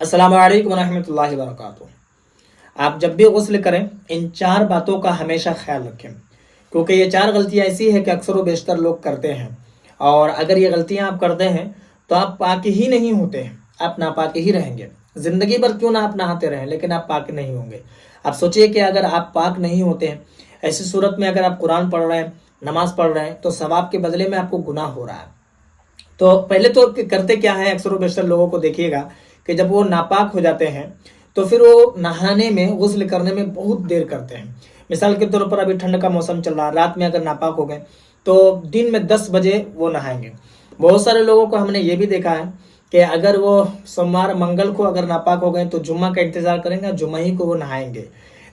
अस्सलाम वालेकुम रहमतुल्लाहि व बरकातुहू। आप जब भी गुस्ल करें इन चार बातों का हमेशा ख्याल रखें, क्योंकि ये चार गलतियां ऐसी है कि अक्सर व बेशतर लोग करते हैं। और अगर ये गलतियां आप करते हैं तो आप पाक ही नहीं होते हैं, आप नापाक ही रहेंगे। जिंदगी भर क्यों ना आप नहाते रहें, लेकिन आप पाक नहीं होंगे। आप सोचिए कि अगर आप पाक नहीं होते हैं, ऐसी सूरत में अगर आप कुरान पढ़ रहे हैं, नमाज पढ़ रहे हैं, तो सवाब के बदले में आपको गुनाह हो रहा है। तो पहले तो करते क्या है, अक्सर बेशतर लोगों को देखिएगा कि जब वो नापाक हो जाते हैं तो फिर वो नहाने में, गुस्ल करने में बहुत देर करते हैं। मिसाल के तौर पर अभी ठंड का मौसम चल रहा है, रात में अगर नापाक हो गए तो दिन में 10 बजे वो नहाएंगे। बहुत सारे लोगों को हमने ये भी देखा है कि अगर वो सोमवार मंगल को अगर नापाक हो गए तो जुम्मा का इंतजार करेंगे, जुम्मा ही को वो नहाएंगे।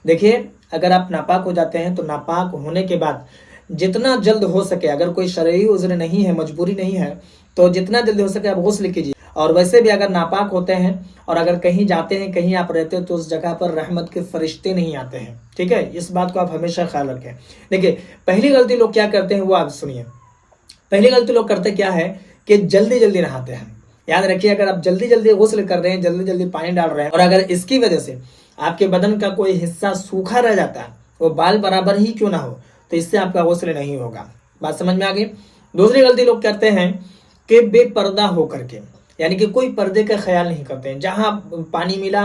देखिए, अगर आप नापाक हो जाते हैं तो नापाक होने के बाद जितना जल्द हो सके, अगर कोई शरई उज़्र नहीं है, मजबूरी नहीं है, तो जितना जल्दी हो सके आप गुस्ल कीजिए। और वैसे भी अगर नापाक होते हैं और अगर कहीं जाते हैं, कहीं आप रहते हो, तो उस जगह पर रहमत के फरिश्ते नहीं आते हैं। ठीक है, इस बात को आप हमेशा ख्याल रखें। देखिए, पहली गलती लोग क्या करते हैं वो आप सुनिए। पहली गलती लोग करते क्या है कि जल्दी जल्दी नहाते हैं। याद रखिए, अगर आप जल्दी जल्दी गुस्ल कर रहे हैं, जल्दी जल्दी पानी डाल रहे हैं, और अगर इसकी वजह से आपके बदन का कोई हिस्सा सूखा रह जाता है, वो बाल बराबर ही क्यों ना हो, तो इससे आपका गुस्ल नहीं होगा। बात समझ में आ गई। दूसरी गलती लोग करते हैं कि बेपर्दा होकर के, यानी कि कोई पर्दे का ख्याल नहीं करते हैं, जहां पानी मिला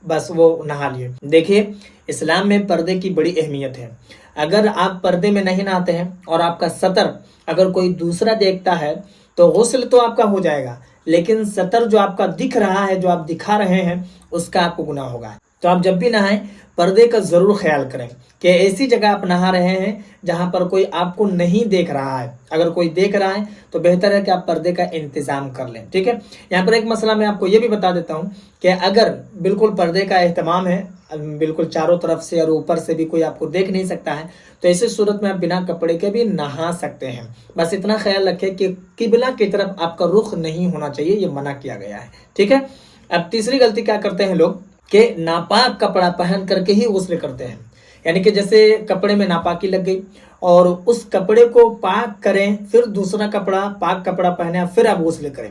बस वो नहा लिए। देखिए, इस्लाम में पर्दे की बड़ी अहमियत है। अगर आप पर्दे में नहीं नहाते हैं और आपका सतर अगर कोई दूसरा देखता है तो गुस्ल तो आपका हो जाएगा, लेकिन सतर जो आपका दिख रहा है, जो आप दिखा रहे हैं, उसका आपको गुनाह होगा। तो आप जब भी नहाएं पर्दे का जरूर ख्याल करें कि ऐसी जगह आप नहा रहे हैं जहां पर कोई आपको नहीं देख रहा है। अगर कोई देख रहा है तो बेहतर है कि आप पर्दे का इंतजाम कर लें। ठीक है, यहाँ पर एक मसला मैं आपको ये भी बता देता हूँ कि अगर बिल्कुल पर्दे का एहतमाम है, बिल्कुल चारों तरफ से और ऊपर से भी कोई आपको देख नहीं सकता है, तो ऐसी सूरत में आप बिना कपड़े के भी नहा सकते हैं। बस इतना ख्याल रखें कि किबला की तरफ आपका रुख नहीं होना चाहिए, ये मना किया गया है। ठीक है। अब तीसरी गलती क्या करते हैं लोग कि नापाक कपड़ा पहन करके ही गुस्ल करते हैं। यानी कि जैसे कपड़े में नापाकी लग गई और उस कपड़े को पाक करें, फिर दूसरा कपड़ा पाक कपड़ा पहने, फिर आप गुस्ल करें,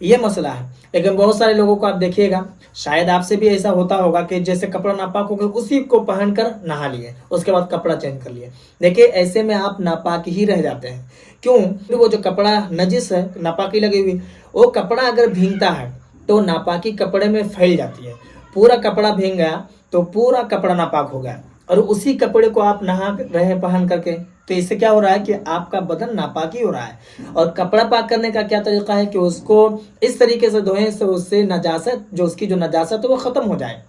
ये मसला है। लेकिन बहुत सारे लोगों को आप देखिएगा, शायद आपसे भी ऐसा होता होगा कि जैसे कपड़ा नापाक हो गया उसी को पहनकर नहा लिए, उसके बाद कपड़ा चेंज कर लिए। देखिए, ऐसे में आप नापाक ही रह जाते हैं। क्यों? वो जो कपड़ा नजिस है, नापाकी लगी हुई, वो कपड़ा अगर भीगता है तो नापाकी कपड़े में फैल जाती है। पूरा कपड़ा भीग गया तो पूरा कपड़ा नापाक हो गया, और उसी कपड़े को आप नहा रहे पहन करके, तो इससे क्या हो रहा है कि आपका बदन नापाकी हो रहा है। और कपड़ा पाक करने का क्या तरीका है कि उसको इस तरीके से धोएं से उससे नजासत, जो उसकी जो नजासत है वो खत्म हो जाए।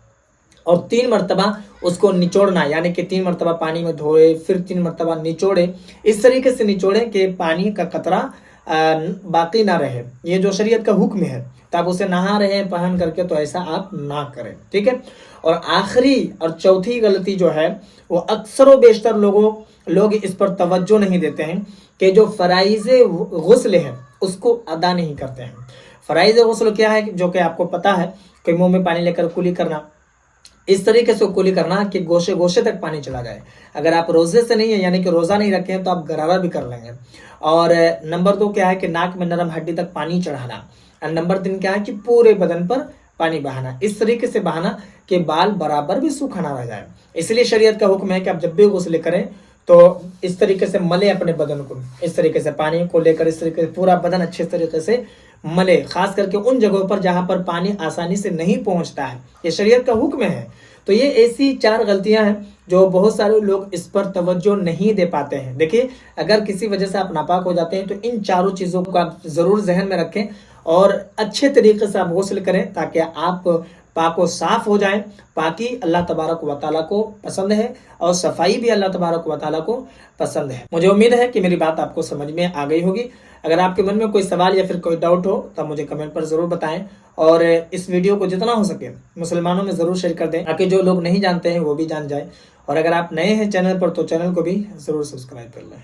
और 3 मरतबा उसको निचोड़ना, यानी कि 3 मरतबा पानी में धोए, फिर 3 मरतबा निचोड़े। इस तरीके से निचोड़े कि पानी का कतरा बाकी ना रहे। ये जो शरीयत का हुक्म है, तो आप उसे नहा रहे हैं पहन करके, तो ऐसा आप ना करें। ठीक है। और आखिरी और चौथी गलती जो है वो अक्सर बेशतर लोग इस पर तवज्जो नहीं देते हैं कि जो फराइज गुस्ल है उसको अदा नहीं करते हैं। फराइज गुस्ल क्या है, जो कि आपको पता है कि मुंह में पानी लेकर कुली करना, इस तरीके से कुली करना कि गोशे गोशे तक पानी चला जाए। अगर आप रोजे से नहीं है, यानी कि रोजा नहीं रखे हैं, तो आप गरारा भी कर लेंगे। और नंबर 2 क्या है कि नाक में नरम हड्डी तक पानी चढ़ाना। और नंबर 3 क्या है कि पूरे बदन पर पानी बहाना, इस तरीके से बहाना कि बाल बराबर भी सूखा ना रह जाए। इसलिए शरीयत का हुक्म है कि आप जब भी गुस्ल करें तो इस तरीके से मले अपने बदन को, इस तरीके से पानी को लेकर इस तरीके से पूरा बदन अच्छे तरीके से मले, खास करके उन जगहों पर जहां पर पानी आसानी से नहीं पहुंचता है। ये शरीयत का हुक्म है। तो ये ऐसी 4 गलतियां हैं जो बहुत सारे लोग इस पर तवज्जो नहीं दे पाते हैं। देखिए, अगर किसी वजह से आप नापाक हो जाते हैं तो इन चारों चीज़ों को आप ज़रूर जहन में रखें और अच्छे तरीके से आप गुस्ल करें, ताकि आप पाक व साफ हो जाएं। पाकी अल्लाह तबारक व तआला को पसंद है और सफाई भी अल्लाह तबारक व तआला को पसंद है। मुझे उम्मीद है कि मेरी बात आपको समझ में आ गई होगी। अगर आपके मन में कोई सवाल या फिर कोई डाउट हो तो मुझे कमेंट पर ज़रूर बताएं, और इस वीडियो को जितना हो सके मुसलमानों में ज़रूर शेयर कर दें, ताकि जो लोग नहीं जानते हैं वो भी जान जाए। और अगर आप नए हैं चैनल पर तो चैनल को भी ज़रूर सब्सक्राइब कर लें।